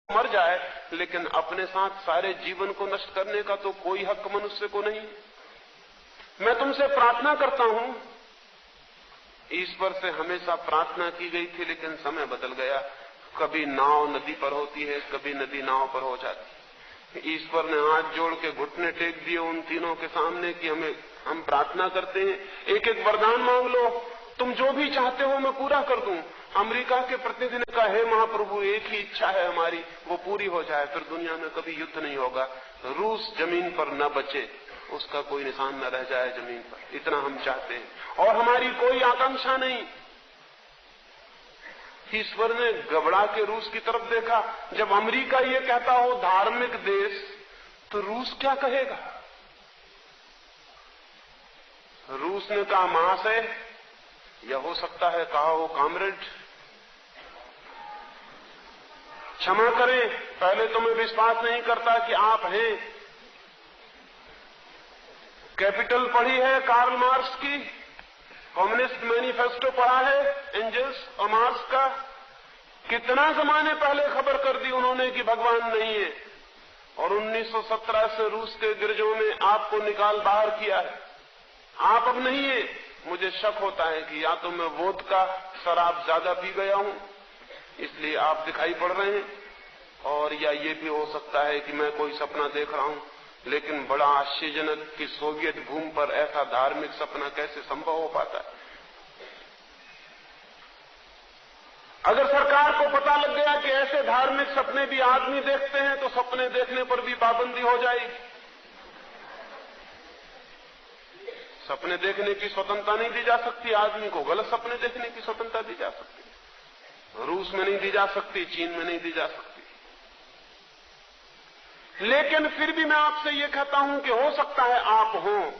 मर जाए, लेकिन अपने साथ सारे जीवन को नष्ट करने का तो कोई हक मनुष्य को नहीं। मैं तुमसे प्रार्थना करता हूं, ईश्वर से हमेशा प्रार्थना की गई थी, लेकिन समय बदल गया। कभी नाव नदी पर होती है, कभी नदी नाव पर हो जाती है। ईश्वर ने हाथ जोड़ के घुटने टेक दिए उन तीनों के सामने कि हम प्रार्थना करते हैं, एक एक वरदान मांग लो, तुम जो भी चाहते हो मैं पूरा कर दूं। अमेरिका के प्रतिनिधि ने कहा, हे महाप्रभु, एक ही इच्छा है हमारी, वो पूरी हो जाए, फिर दुनिया में कभी युद्ध नहीं होगा, रूस जमीन पर न बचे, उसका कोई निशान न रह जाए जमीन पर, इतना हम चाहते हैं और हमारी कोई आकांक्षा नहीं। ईश्वर ने घबरा के रूस की तरफ देखा। जब अमेरिका ये कहता हो धार्मिक देश, तो रूस क्या कहेगा? रूस ने कहा, महाशय, यह हो सकता है कहा हो कामरेड, क्षमा करें, पहले तो मैं विश्वास नहीं करता कि आप हैं। कैपिटल पढ़ी है कार्ल मार्क्स की, कम्युनिस्ट मैनिफेस्टो पढ़ा है एंजल्स और मार्क्स का। कितना जमाने पहले खबर कर दी उन्होंने कि भगवान नहीं है, और 1917 से रूस के गिरजों ने आपको निकाल बाहर किया है। आप अब नहीं है। मुझे शक होता है कि या तो मैं वोदका शराब ज्यादा पी गया हूं, इसलिए आप दिखाई पड़ रहे हैं, और या ये भी हो सकता है कि मैं कोई सपना देख रहा हूं। लेकिन बड़ा आश्चर्यजनक कि सोवियत भूमि पर ऐसा धार्मिक सपना कैसे संभव हो पाता है। अगर सरकार को पता लग गया कि ऐसे धार्मिक सपने भी आदमी देखते हैं, तो सपने देखने पर भी पाबंदी हो जाएगी। सपने देखने की स्वतंत्रता नहीं दी जा सकती आदमी को, गलत सपने देखने की स्वतंत्रता दी जा सकती। रूस में नहीं दी जा सकती, चीन में नहीं दी जा सकती। लेकिन फिर भी मैं आपसे ये कहता हूं कि हो सकता है आप हो,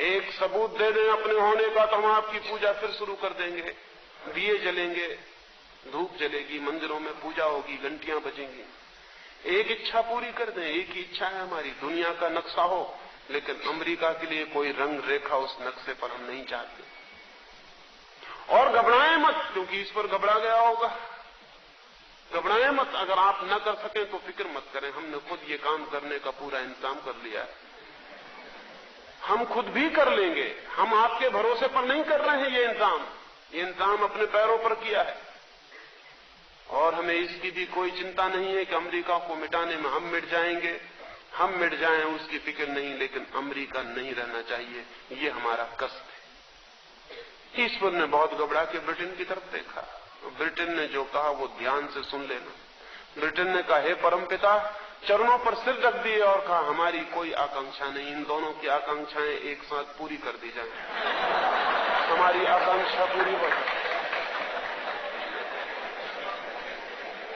एक सबूत दे दें अपने होने का, तो हम आपकी पूजा फिर शुरू कर देंगे। दिए जलेंगे, धूप जलेगी, मंदिरों में पूजा होगी, घंटियां बजेंगी। एक इच्छा पूरी कर दें, एक ही इच्छा है हमारी, दुनिया का नक्शा हो, लेकिन अमेरिका के लिए कोई रंग रेखा उस नक्शे पर हम नहीं चाहते। और घबराएं मत, क्योंकि इस पर घबरा गया होगा। घबराएं मत, अगर आप न कर सकें तो फिक्र मत करें, हमने खुद ये काम करने का पूरा इंतजाम कर लिया है। हम खुद भी कर लेंगे, हम आपके भरोसे पर नहीं कर रहे हैं ये इंतजाम अपने पैरों पर किया है। और हमें इसकी भी कोई चिंता नहीं है कि अमेरिका को मिटाने में हम मिट जाएंगे। हम मिट जाएं उसकी फिक्र नहीं, लेकिन अमेरिका नहीं रहना चाहिए, ये हमारा कष्ट है। ईश्वर ने बहुत घबरा के ब्रिटेन की तरफ देखा। ब्रिटेन ने जो कहा वो ध्यान से सुन लेना। ब्रिटेन ने कहा, हे परमपिता, चरणों पर सिर रख दिए और कहा, हमारी कोई आकांक्षा नहीं, इन दोनों की आकांक्षाएं एक साथ पूरी कर दी जाए, हमारी आकांक्षा पूरी हो जाए।